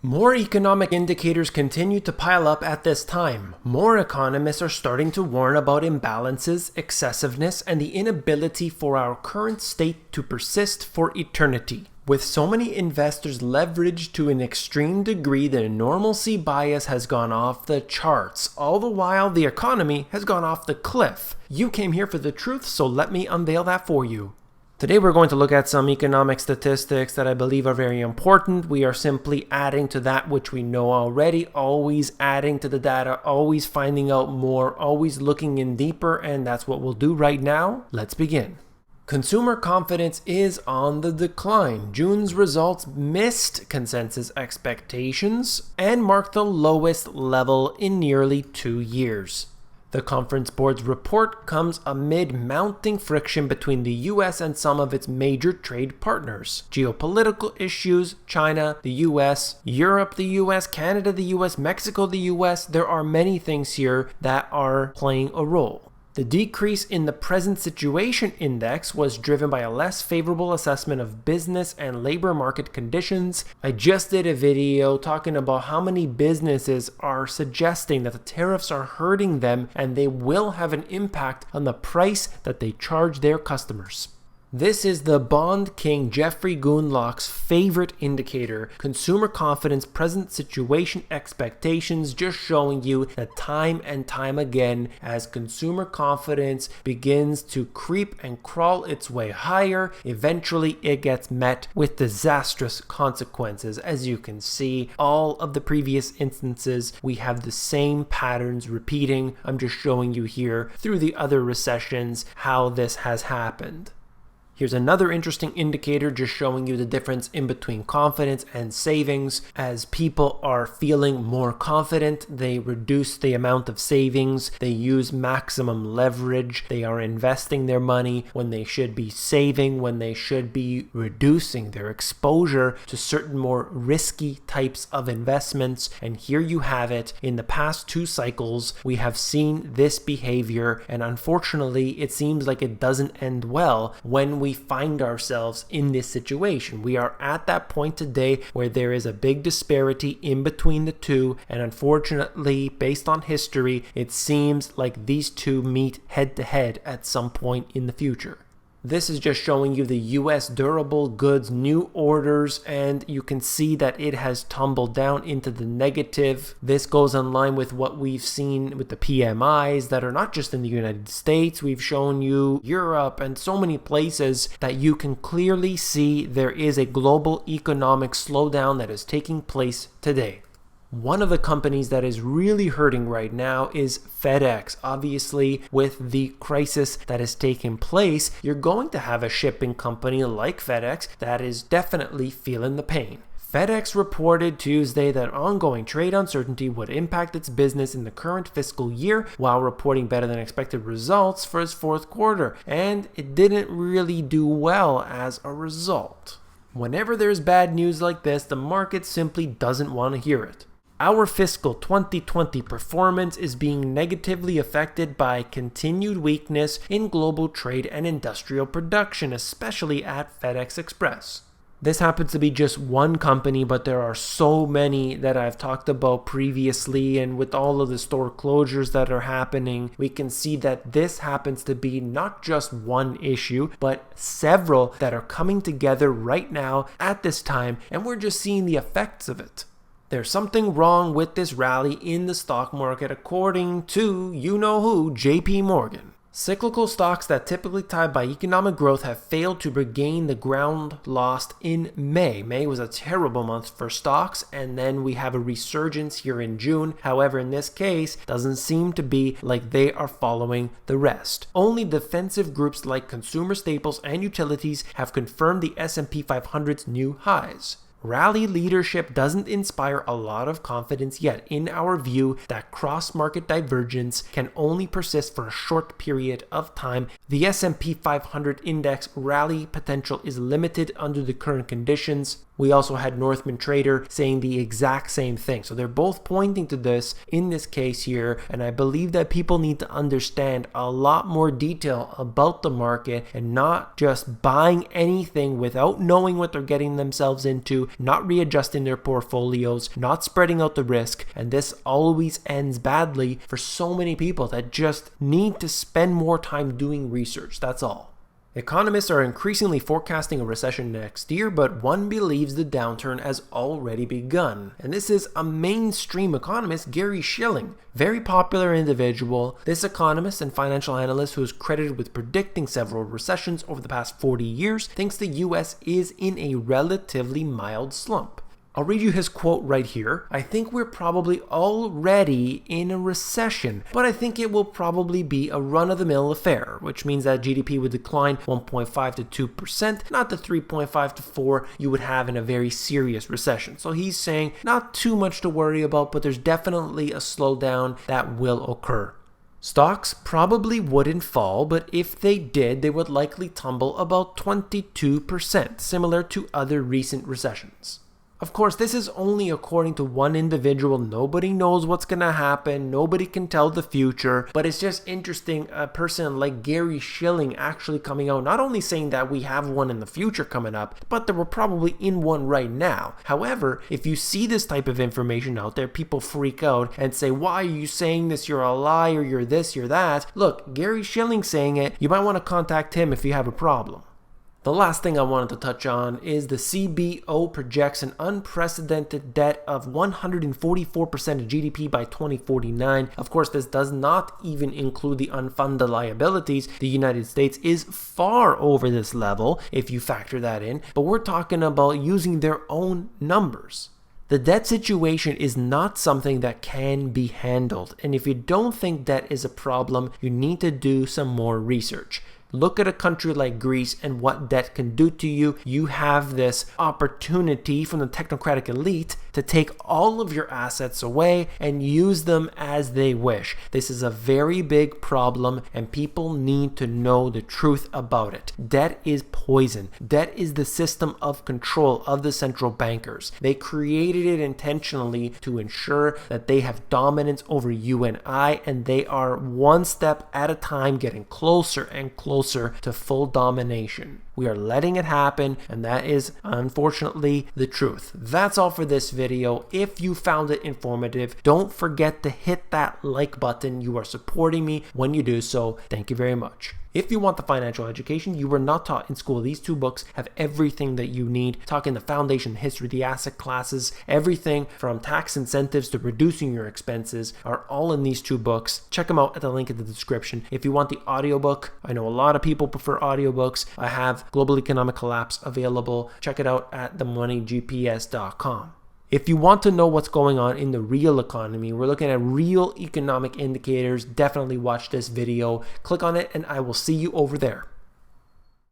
More economic indicators continue to pile up at this time. More economists are starting to warn about imbalances, excessiveness, and the inability for our current state to persist for eternity. With so many investors leveraged to an extreme degree, the normalcy bias has gone off the charts. All the while, the economy has gone off the cliff. You came here for the truth, so let me unveil that for you. Today we're going to look at some economic statistics that I believe are very important. We are simply adding to that which we know already, always adding to the data, always finding out more, always looking in deeper, and that's what we'll do right now. Let's begin. Consumer confidence is on the decline. June's results missed consensus expectations and marked the lowest level in nearly 2 years. The Conference Board's report comes amid mounting friction between the US and some of its major trade partners. Geopolitical issues, China, the US, Europe, the US, Canada, the US, Mexico, the US, there are many things here that are playing a role. The decrease in the present situation index was driven by a less favorable assessment of business and labor market conditions. I just did a video talking about how many businesses are suggesting that the tariffs are hurting them and they will have an impact on the price that they charge their customers. This is the bond king Jeffrey Gundlach's favorite indicator, consumer confidence, present situation expectations, just showing you that time and time again, as consumer confidence begins to creep and crawl its way higher, eventually it gets met with disastrous consequences. As you can see, all of the previous instances, we have the same patterns repeating. I'm just showing you here through the other recessions how this has happened. Here's another interesting indicator just showing you the difference in between confidence and savings. As people are feeling more confident, they reduce the amount of savings, they use maximum leverage, they are investing their money when they should be saving, when they should be reducing their exposure to certain more risky types of investments. And here you have it. In the past 2 cycles, we have seen this behavior, and unfortunately, it seems like it doesn't end well when we find ourselves in this situation. We are at that point today where there is a big disparity in between the two, and unfortunately, based on history, it seems like these two meet head to head at some point in the future. This is just showing you the US durable goods new orders, and you can see that it has tumbled down into the negative. This goes in line with what we've seen with the PMIs that are not just in the United States. We've shown you Europe and so many places that you can clearly see there is a global economic slowdown that is taking place today. One of the companies that is really hurting right now is FedEx. Obviously, with the crisis that is taking place, you're going to have a shipping company like FedEx that is definitely feeling the pain. FedEx reported Tuesday that ongoing trade uncertainty would impact its business in the current fiscal year while reporting better than expected results for its 4th quarter, and it didn't really do well as a result. Whenever there's bad news like this, the market simply doesn't want to hear it. Our fiscal 2020 performance is being negatively affected by continued weakness in global trade and industrial production, especially at FedEx Express. This happens to be just one company, but there are so many that I've talked about previously, and with all of the store closures that are happening, we can see that this happens to be not just one issue, but several that are coming together right now at this time, and we're just seeing the effects of it. There's something wrong with this rally in the stock market according to you-know-who, JP Morgan. Cyclical stocks that typically tied by economic growth have failed to regain the ground lost in May. May was a terrible month for stocks, and then we have a resurgence here in June. However, in this case, doesn't seem to be like they are following the rest. Only defensive groups like consumer staples and utilities have confirmed the S&P 500's new highs. Rally leadership doesn't inspire a lot of confidence yet in our view that cross-market divergence can only persist for a short period of time. The S&P 500 index rally potential is limited under the current conditions. We also had Northman Trader saying the exact same thing. So they're both pointing to this in this case here. And I believe that people need to understand a lot more detail about the market and not just buying anything without knowing what they're getting themselves into, not readjusting their portfolios, not spreading out the risk. And this always ends badly for so many people that just need to spend more time doing research. That's all. Economists are increasingly forecasting a recession next year, but one believes the downturn has already begun. And this is a mainstream economist, Gary Shilling, very popular individual. This economist and financial analyst, who is credited with predicting several recessions over the past 40 years, thinks the US is in a relatively mild slump. I'll read you his quote right here. "I think we're probably already in a recession, but I think it will probably be a run-of-the-mill affair," which means that GDP would decline 1.5 to 2%, not the 3.5 to 4 you would have in a very serious recession. So he's saying not too much to worry about, but there's definitely a slowdown that will occur. Stocks probably wouldn't fall, but if they did, they would likely tumble about 22%, similar to other recent recessions. Of course, this is only according to one individual. Nobody knows what's going to happen. Nobody can tell the future. But it's just interesting, a person like Gary Shilling actually coming out, not only saying that we have one in the future coming up, but that we're probably in one right now. However, if you see this type of information out there, people freak out and say, "Why are you saying this? You're a liar, you're this, you're that." Look, Gary Shilling saying it, you might want to contact him if you have a problem. The last thing I wanted to touch on is the CBO projects an unprecedented debt of 144% of GDP by 2049. Of course, this does not even include the unfunded liabilities. The United States is far over this level if you factor that in, but we're talking about using their own numbers. The debt situation is not something that can be handled, and if you don't think debt is a problem, you need to do some more research. Look at a country like Greece and what debt can do to you. You have this opportunity from the technocratic elite to take all of your assets away and use them as they wish. This is a very big problem, and people need to know the truth about it. Debt is poison. Debt is the system of control of the central bankers. They created it intentionally to ensure that they have dominance over you and I, and they are one step at a time getting closer and closer to full domination. We are letting it happen, and that is unfortunately the truth. That's all for this video. If you found it informative, don't forget to hit that like button. You are supporting me when you do so. Thank you very much. If you want the financial education you were not taught in school, these two books have everything that you need. Talking the foundation, history, the asset classes, everything from tax incentives to reducing your expenses are all in these two books. Check them out at the link in the description. If you want the audiobook, I know a lot of people prefer audiobooks. I have Global Economic Collapse available. Check it out at themoneygps.com. If you want to know what's going on in the real economy, we're looking at real economic indicators, definitely watch this video. Click on it and I will see you over there.